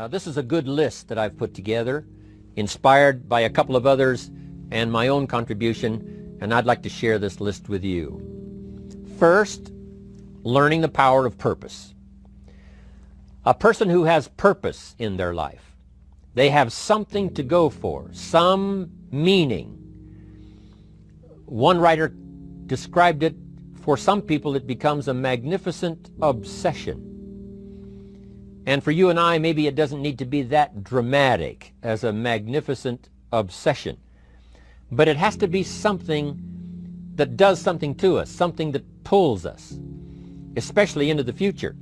Now, this is a good list that I've put together, inspired by a couple of others and my own contribution, and I'd like to share this list with you. First, learning the power of purpose. A person who has purpose in their life, they have something to go for, some meaning. One writer described it, for some people it becomes a magnificent obsession. And for you and I, maybe it doesn't need to be that dramatic as a magnificent obsession. But it has to be something that does something to us, something that pulls us, especially into the future.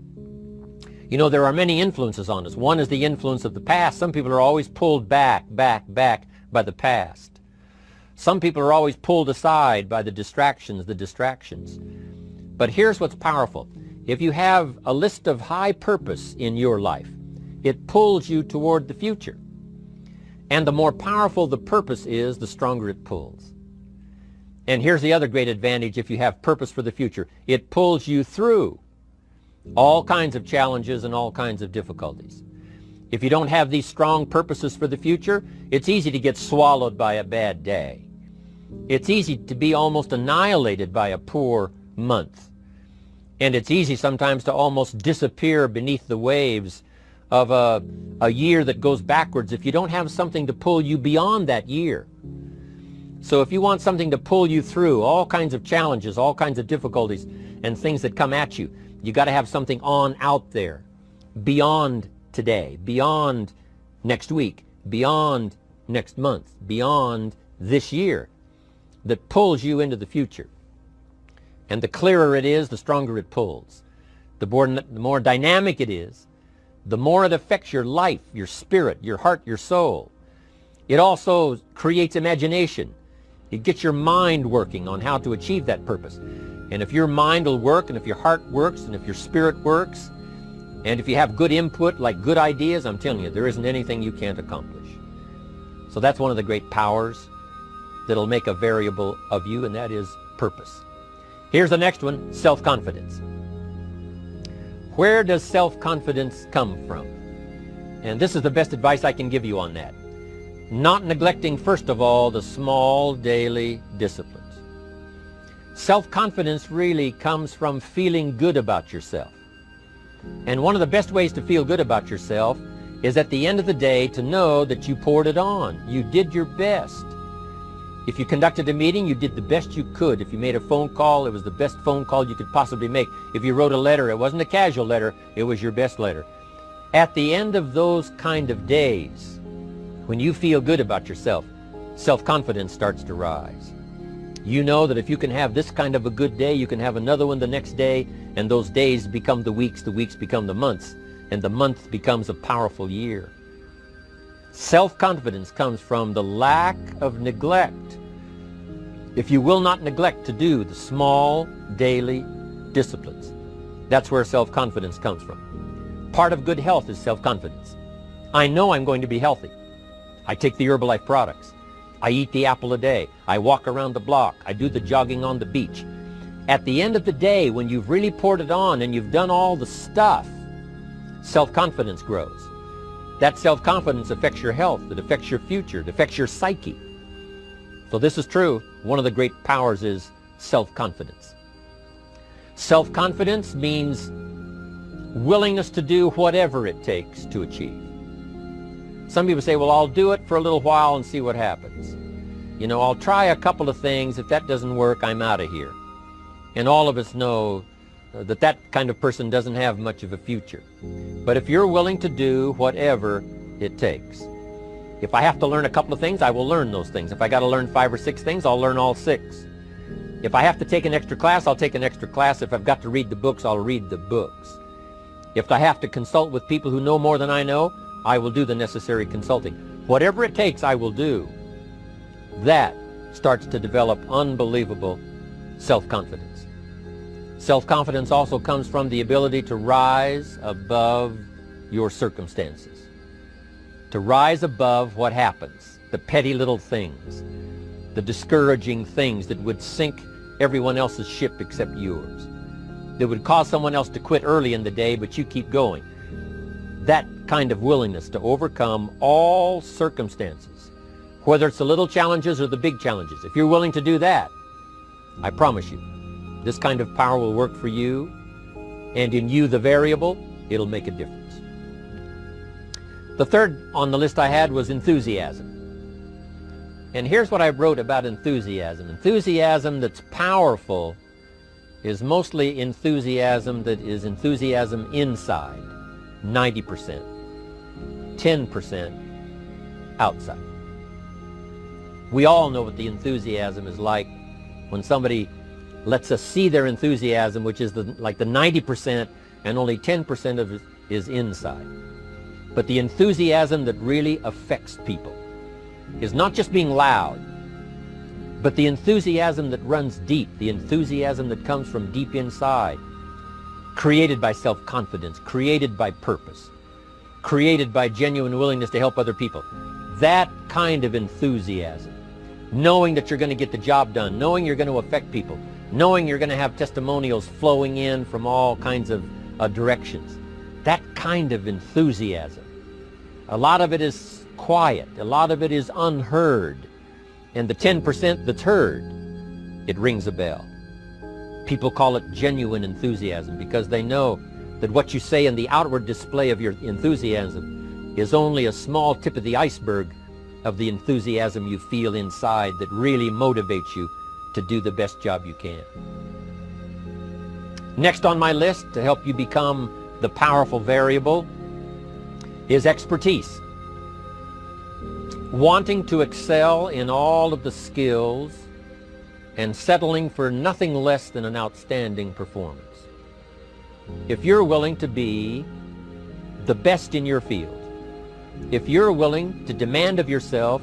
You know, there are many influences on us. One is the influence of the past. Some people are always pulled back by the past. Some people are always pulled aside by the distractions. But here's what's powerful. If you have a list of high purpose in your life, it pulls you toward the future. And the more powerful the purpose is, the stronger it pulls. And here's the other great advantage if you have purpose for the future. It pulls you through all kinds of challenges and all kinds of difficulties. If you don't have these strong purposes for the future, it's easy to get swallowed by a bad day. It's easy to be almost annihilated by a poor month. And it's easy sometimes to almost disappear beneath the waves of a year that goes backwards if you don't have something to pull you beyond that year. So if you want something to pull you through all kinds of challenges, all kinds of difficulties and things that come at you, you got to have something on out there, beyond today, beyond next week, beyond next month, beyond this year, that pulls you into the future. And the clearer it is, the stronger it pulls. The more dynamic it is, the more it affects your life, your spirit, your heart, your soul. It also creates imagination. It gets your mind working on how to achieve that purpose. And if your mind will work, and if your heart works, and if your spirit works, and if you have good input, like good ideas, I'm telling you, there isn't anything you can't accomplish. So that's one of the great powers that'll make a variable of you, and that is purpose. Here's the next one, self-confidence. Where does self-confidence come from? And this is the best advice I can give you on that. Not neglecting, first of all, the small daily disciplines. Self-confidence really comes from feeling good about yourself. And one of the best ways to feel good about yourself is at the end of the day to know that you poured it on. You did your best. If you conducted a meeting, you did the best you could. If you made a phone call, it was the best phone call you could possibly make. If you wrote a letter, it wasn't a casual letter, it was your best letter. At the end of those kind of days, when you feel good about yourself, self-confidence starts to rise. You know that if you can have this kind of a good day, you can have another one the next day, and those days become the weeks become the months, and the month becomes a powerful year. Self-confidence comes from the lack of neglect. If you will not neglect to do the small daily disciplines, that's where self-confidence comes from. Part of good health is self-confidence. I know I'm going to be healthy. I take the Herbalife products. I eat the apple a day. I walk around the block. I do the jogging on the beach. At the end of the day, when you've really poured it on and you've done all the stuff, self-confidence grows. That self-confidence affects your health, it affects your future, it affects your psyche. So this is true. One of the great powers is self-confidence. Self-confidence means willingness to do whatever it takes to achieve. Some people say, well, I'll do it for a little while and see what happens. You know, I'll try a couple of things. If that doesn't work, I'm out of here. And all of us know that that kind of person doesn't have much of a future. But if you're willing to do whatever it takes, if I have to learn a couple of things, I will learn those things. If I got to learn 5 or 6 things, I'll learn all 6. If I have to take an extra class, I'll take an extra class. If I've got to read the books, I'll read the books. If I have to consult with people who know more than I know, I will do the necessary consulting. Whatever it takes, I will do. That starts to develop unbelievable self-confidence. Self-confidence also comes from the ability to rise above your circumstances, to rise above what happens, the petty little things, the discouraging things that would sink everyone else's ship except yours, that would cause someone else to quit early in the day, but you keep going. that kind of willingness to overcome all circumstances, whether it's the little challenges or the big challenges. If you're willing to do that, I promise you, this kind of power will work for you, and in you, the variable, it'll make a difference. The third on the list I had was enthusiasm. And here's what I wrote about enthusiasm. Enthusiasm that's powerful is mostly enthusiasm that is enthusiasm inside, 90%, 10% outside. We all know what the enthusiasm is like when somebody lets us see their enthusiasm, which is like the 90%, and only 10% of it is inside. But the enthusiasm that really affects people is not just being loud, but the enthusiasm that runs deep, the enthusiasm that comes from deep inside, created by self-confidence, created by purpose, created by genuine willingness to help other people. That kind of enthusiasm, knowing that you're going to get the job done, knowing you're going to affect people, knowing you're going to have testimonials flowing in from all kinds of directions. That kind of enthusiasm. A lot of it is quiet. A lot of it is unheard. And the 10% that's heard, it rings a bell. People call it genuine enthusiasm because they know that what you say in the outward display of your enthusiasm is only a small tip of the iceberg of the enthusiasm you feel inside that really motivates you to do the best job you can. Next on my list to help you become the powerful variable is expertise. Wanting to excel in all of the skills and settling for nothing less than an outstanding performance. If you're willing to be the best in your field, if you're willing to demand of yourself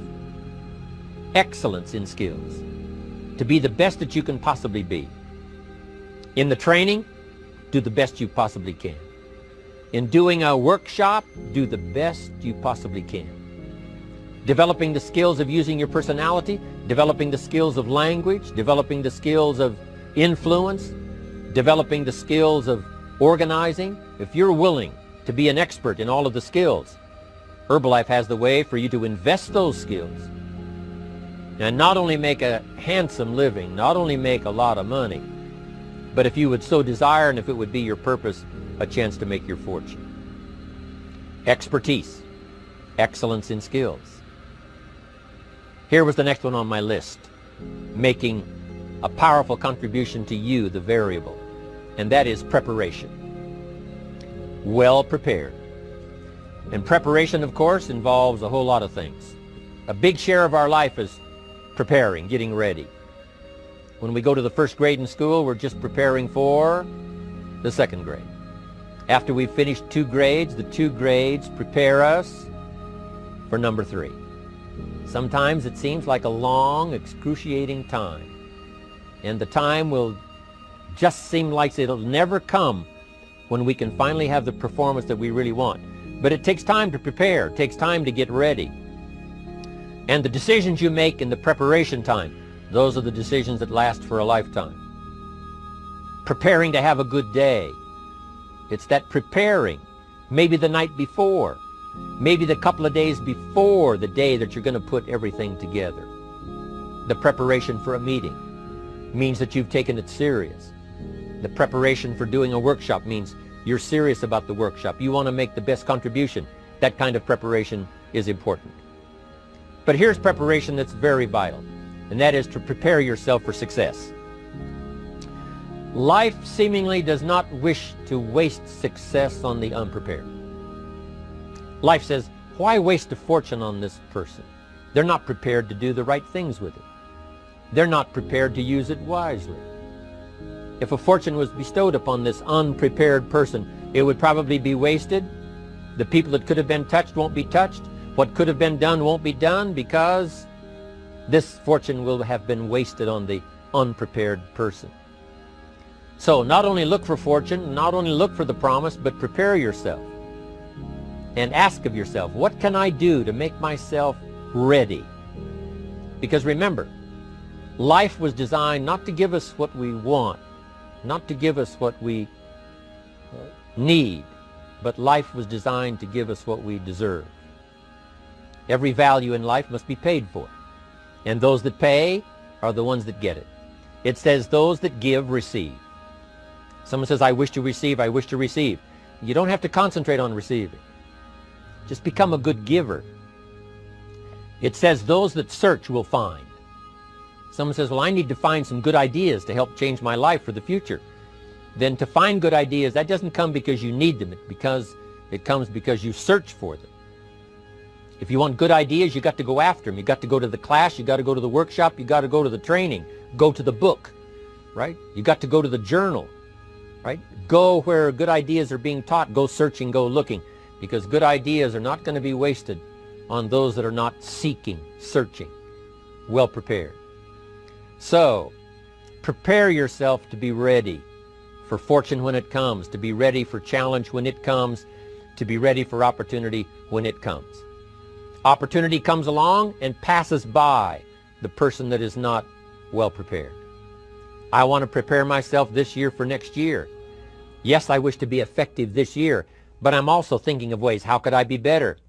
excellence in skills, to be the best that you can possibly be. In the training, do the best you possibly can. In doing a workshop, do the best you possibly can. Developing the skills of using your personality, developing the skills of language, developing the skills of influence, developing the skills of organizing. If you're willing to be an expert in all of the skills, Herbalife has the way for you to invest those skills and not only make a handsome living, not only make a lot of money, but if you would so desire and if it would be your purpose, a chance to make your fortune. Expertise, excellence in skills. Here was the next one on my list, making a powerful contribution to you, the variable, and that is preparation. Well prepared. And preparation, of course, involves a whole lot of things. A big share of our life is preparing, getting ready. When we go to the first grade in school, we're just preparing for the second grade. After we've finished 2 grades, the 2 grades prepare us for number 3. Sometimes it seems like a long, excruciating time. And the time will just seem like it'll never come when we can finally have the performance that we really want. But it takes time to prepare. It takes time to get ready. And the decisions you make in the preparation time, those are the decisions that last for a lifetime. Preparing to have a good day. It's that preparing, maybe the night before, maybe the couple of days before the day that you're going to put everything together. The preparation for a meeting means that you've taken it serious. The preparation for doing a workshop means you're serious about the workshop. You want to make the best contribution. That kind of preparation is important. But here's preparation that's very vital, and that is to prepare yourself for success. Life seemingly does not wish to waste success on the unprepared. Life says, why waste a fortune on this person? They're not prepared to do the right things with it. They're not prepared to use it wisely. If a fortune was bestowed upon this unprepared person, it would probably be wasted. The people that could have been touched won't be touched. What could have been done won't be done because this fortune will have been wasted on the unprepared person. So not only look for fortune, not only look for the promise, but prepare yourself and ask of yourself, what can I do to make myself ready? Because remember, life was designed not to give us what we want, not to give us what we need, but life was designed to give us what we deserve. Every value in life must be paid for, and those that pay are the ones that get it. It says those that give receive. Someone says, I wish to receive, I wish to receive. You don't have to concentrate on receiving. Just become a good giver. It says those that search will find. Someone says, well, I need to find some good ideas to help change my life for the future. Then to find good ideas, that doesn't come because you need them. It comes because you search for them. If you want good ideas, you got to go after them. You got to go to the class, you got to go to the workshop, you got to go to the training, go to the book, right? You got to go to the journal, right? Go where good ideas are being taught, go searching, go looking, because good ideas are not going to be wasted on those that are not seeking, searching, well prepared. So, prepare yourself to be ready for fortune when it comes, to be ready for challenge when it comes, to be ready for opportunity when it comes. Opportunity comes along and passes by the person that is not well prepared. I want to prepare myself this year for next year. Yes, I wish to be effective this year, but I'm also thinking of ways, how could I be better?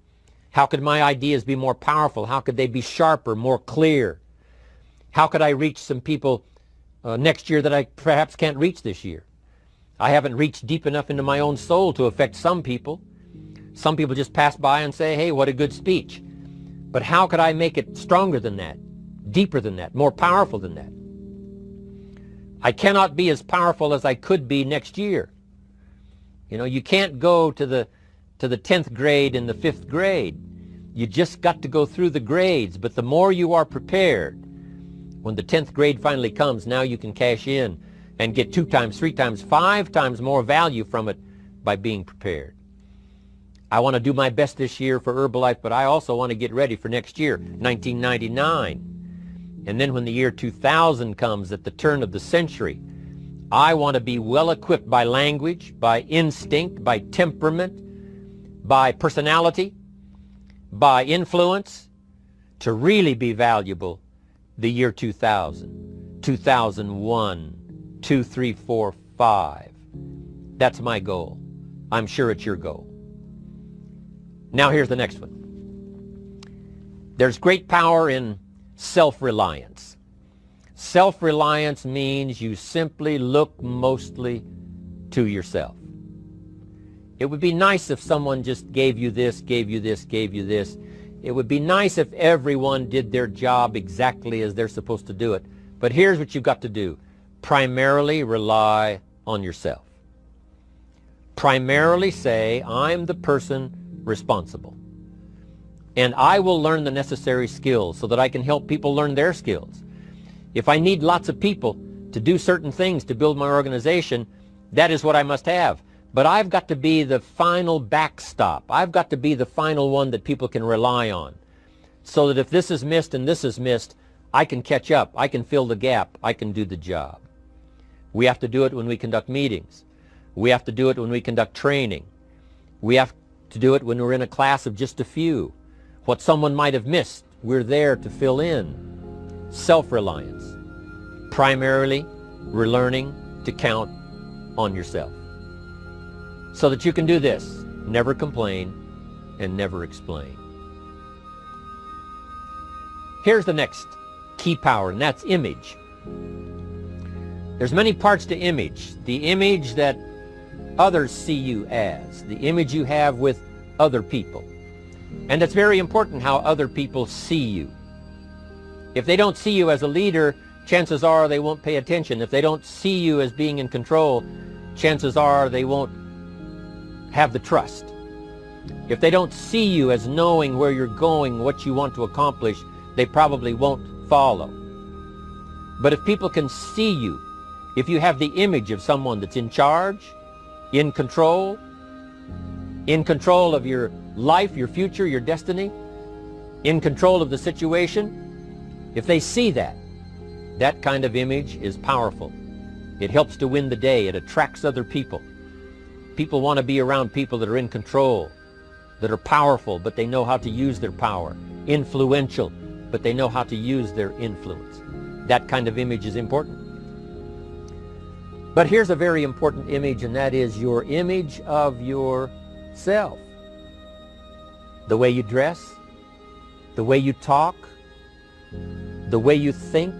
How could my ideas be more powerful? How could they be sharper, more clear? How could I reach some people next year that I perhaps can't reach this year? I haven't reached deep enough into my own soul to affect some people. Some people just pass by and say, hey, what a good speech. But how could I make it stronger than that, deeper than that, more powerful than that? I cannot be as powerful as I could be next year. You know, you can't go to the 10th grade in the 5th grade. You just got to go through the grades. But the more you are prepared, when the 10th grade finally comes, now you can cash in and get 2 times, 3 times, 5 times more value from it by being prepared. I want to do my best this year for Herbalife, but I also want to get ready for next year, 1999. And then when the year 2000 comes, at the turn of the century, I want to be well equipped by language, by instinct, by temperament, by personality, by influence, to really be valuable the year 2000, 2001, 2, 3, 4, 5. That's my goal. I'm sure it's your goal. Now here's the next one. There's great power in self-reliance. Self-reliance means you simply look mostly to yourself. It would be nice if someone just gave you this, gave you this, gave you this. It would be nice if everyone did their job exactly as they're supposed to do it. But here's what you've got to do. Primarily rely on yourself. Primarily say, I'm the person responsible. And I will learn the necessary skills so that I can help people learn their skills. If I need lots of people to do certain things to build my organization, that is what I must have. But I've got to be the final backstop. I've got to be the final one that people can rely on. So that if this is missed and this is missed, I can catch up. I can fill the gap. I can do the job. We have to do it when we conduct meetings. We have to do it when we conduct training. We have to do it when we're in a class of just a few. What someone might have missed, we're there to fill in. Self-reliance. Primarily, we're learning to count on yourself. So that you can do this, never complain and never explain. Here's the next key power, and that's image. There's many parts to image. The image that others see you as, the image you have with other people. And it's very important how other people see you. If they don't see you as a leader, chances are they won't pay attention. If they don't see you as being in control, chances are they won't have the trust. If they don't see you as knowing where you're going, what you want to accomplish, they probably won't follow. But if people can see you, if you have the image of someone that's in charge, in control of your life, your future, your destiny, in control of the situation, if they see that, that kind of image is powerful. It helps to win the day. It attracts other people. People want to be around people that are in control, that are powerful, but they know how to use their power. Influential, but they know how to use their influence. That kind of image is important. But here's a very important image, and that is your image of yourself. self. The way you dress, the way you talk, the way you think,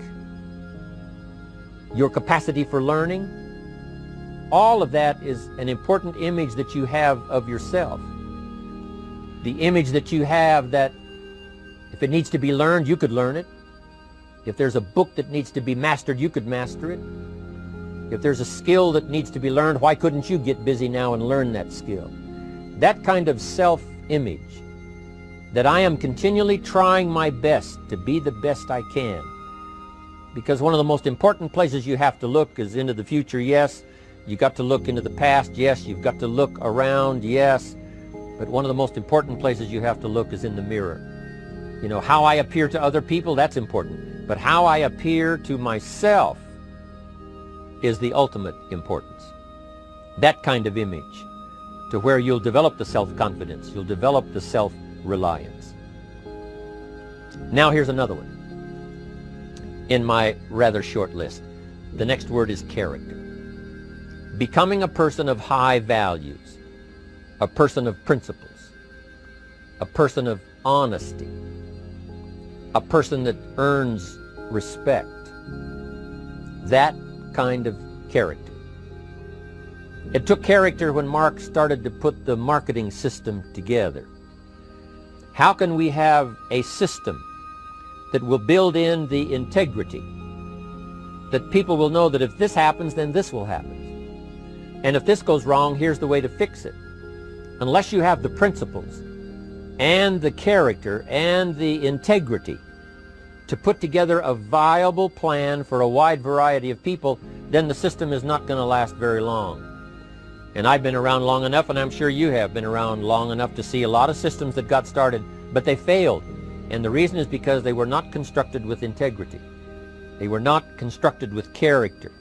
your capacity for learning, all of that is an important image that you have of yourself. The image that you have that if it needs to be learned, you could learn it. If there's a book that needs to be mastered, you could master it. If there's a skill that needs to be learned, why couldn't you get busy now and learn that skill? That kind of self-image, that I am continually trying my best to be the best I can. Because one of the most important places you have to look is into the future, yes. You got to look into the past, yes. You've got to look around, yes. But one of the most important places you have to look is in the mirror. You know, how I appear to other people, that's important. But how I appear to myself is the ultimate importance. That kind of image, to where you'll develop the self-confidence, you'll develop the self-reliance. Now here's another one in my rather short list. The next word is character. Becoming a person of high values, a person of principles, a person of honesty, a person that earns respect. That kind of character. It took character when Mark started to put the marketing system together. How can we have a system that will build in the integrity, that people will know that if this happens, then this will happen. And if this goes wrong, here's the way to fix it. Unless you have the principles and the character and the integrity to put together a viable plan for a wide variety of people, then the system is not going to last very long. And I've been around long enough, and I'm sure you have been around long enough to see a lot of systems that got started, but they failed. And the reason is because they were not constructed with integrity. They were not constructed with character.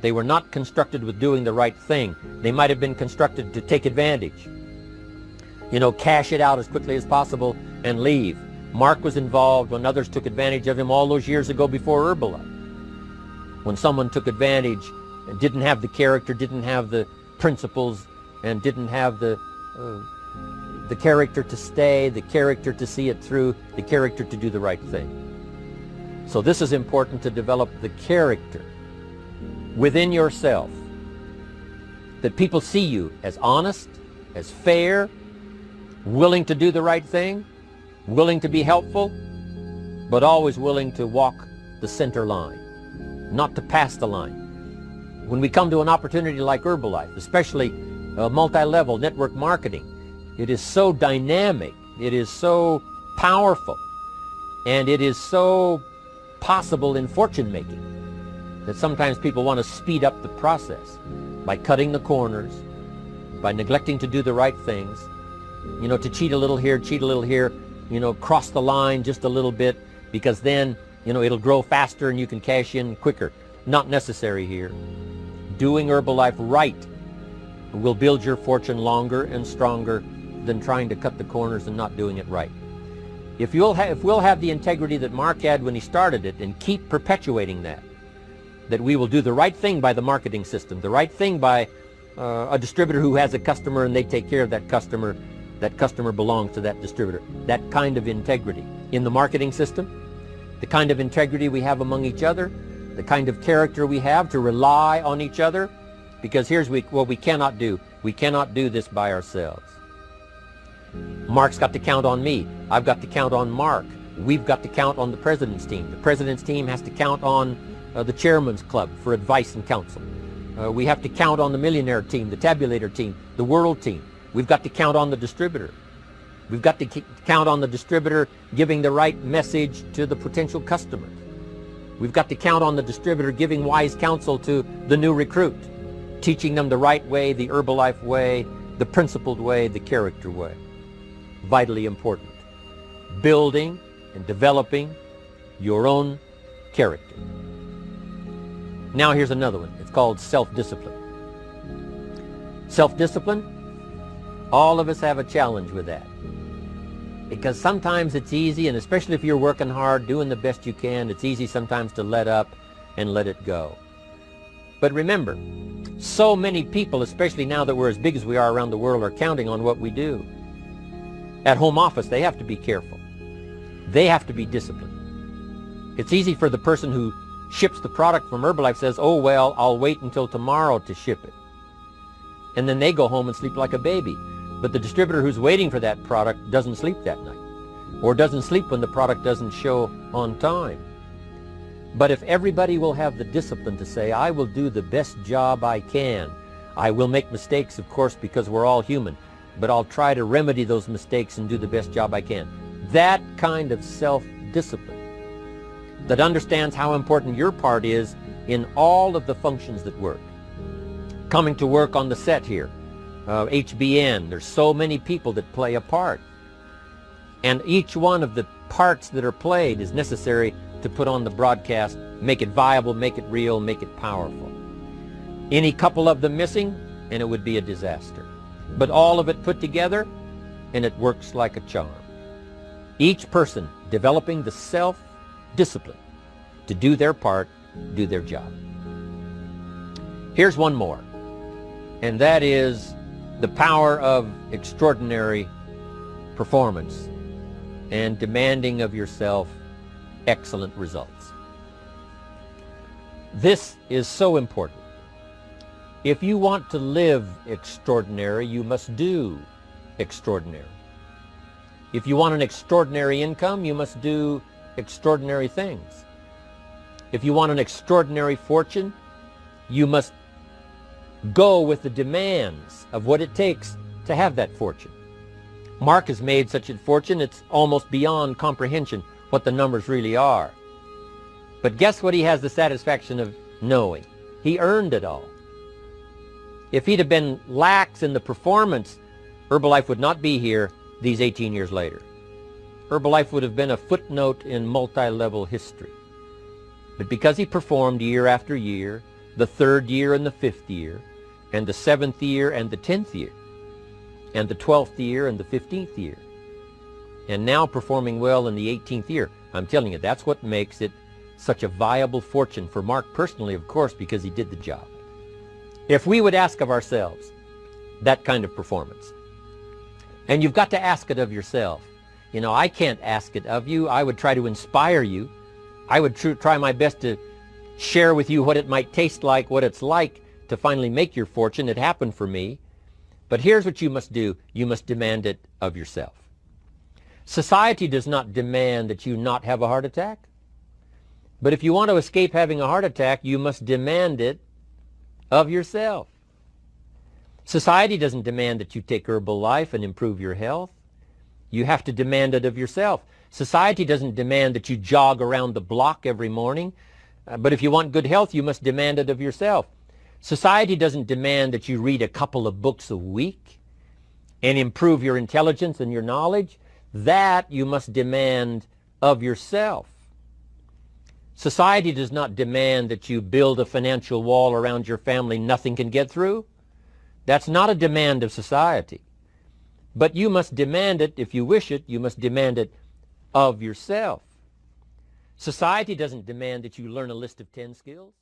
They were not constructed with doing the right thing. They might have been constructed to take advantage. You know, cash it out as quickly as possible and leave. Mark was involved when others took advantage of him all those years ago before Herbalife. When someone took advantage and didn't have the character, didn't have the principles, and didn't have the character to stay, the character to see it through, the character to do the right thing. So this is important, to develop the character within yourself, that people see you as honest, as fair, willing to do the right thing, willing to be helpful, but always willing to walk the center line, not to pass the line. When we come to an opportunity like Herbalife, especially multi-level network marketing, it is so dynamic, it is so powerful, and it is so possible in fortune making that sometimes people want to speed up the process by cutting the corners, by neglecting to do the right things, you know, to cheat a little here, you know, cross the line just a little bit, because then, you know, it'll grow faster and you can cash in quicker. Not necessary here. Doing Herbalife right will build your fortune longer and stronger than trying to cut the corners and not doing it right. If we'll have the integrity that Mark had when he started it, and keep perpetuating that we will do the right thing by the marketing system, the right thing by a distributor who has a customer and they take care of that customer belongs to that distributor. That kind of integrity in the marketing system, the kind of integrity we have among each other, the kind of character we have to rely on each other, because here's what we cannot do. We cannot do this by ourselves. Mark's got to count on me. I've got to count on Mark. We've got to count on the president's team. The president's team has to count on the chairman's club for advice and counsel. We have to count on the millionaire team, the tabulator team, the world team. We've got to count on the distributor. We've got to count on the distributor giving the right message to the potential customer. We've got to count on the distributor giving wise counsel to the new recruit, teaching them the right way, the Herbalife way, the principled way, the character way. Vitally important. Building and developing your own character. Now here's another one. It's called self-discipline. Self-discipline, all of us have a challenge with that. Because sometimes it's easy, and especially if you're working hard, doing the best you can, it's easy sometimes to let up and let it go. But remember, So many people, especially now that we're as big as we are around the world, are counting on what we do. At home office, they have to be careful. They have to be disciplined. It's easy for the person who ships the product from Herbalife says, oh, well, I'll wait until tomorrow to ship it. And then they go home and sleep like a baby. But the distributor who's waiting for that product doesn't sleep that night, or doesn't sleep when the product doesn't show on time. But if everybody will have the discipline to say, I will do the best job I can. I will make mistakes, of course, because we're all human, but I'll try to remedy those mistakes and do the best job I can. That kind of self-discipline that understands how important your part is in all of the functions that work. Coming to work on the set here, HBN, there's so many people that play a part. And each one of the parts that are played is necessary to put on the broadcast, make it viable, make it real, make it powerful. Any couple of them missing, and it would be a disaster. But all of it put together, and it works like a charm. Each person developing the self-discipline to do their part, do their job. Here's one more, and that is the power of extraordinary performance and demanding of yourself excellent results. This is so important. If you want to live extraordinary, you must do extraordinary. If you want an extraordinary income, you must do extraordinary things. If you want an extraordinary fortune, you must go with the demands of what it takes to have that fortune. Mark has made such a fortune, it's almost beyond comprehension what the numbers really are. But guess what he has the satisfaction of knowing? He earned it all. If he'd have been lax in the performance, Herbalife would not be here these 18 years later. Herbalife would have been a footnote in multi-level history. But because he performed year after year, the 3rd year and the 5th year, and the 7th year and the 10th year, and the 12th year and the 15th year, and now performing well in the 18th year, I'm telling you, that's what makes it such a viable fortune for Mark personally, of course, because he did the job. If we would ask of ourselves that kind of performance, and you've got to ask it of yourself. You know, I can't ask it of you. I would try to inspire you. I would try my best to share with you what it might taste like, what it's like to finally make your fortune. It happened for me. But here's what you must do. You must demand it of yourself. Society does not demand that you not have a heart attack. But if you want to escape having a heart attack, you must demand it of yourself. Society doesn't demand that you take Herbalife and improve your health. You have to demand it of yourself. Society doesn't demand that you jog around the block every morning. But if you want good health, you must demand it of yourself. Society doesn't demand that you read a couple of books a week and improve your intelligence and your knowledge. That you must demand of yourself. Society does not demand that you build a financial wall around your family nothing can get through. That's not a demand of society. But you must demand it, if you wish it, you must demand it of yourself. Society doesn't demand that you learn a list of 10 skills.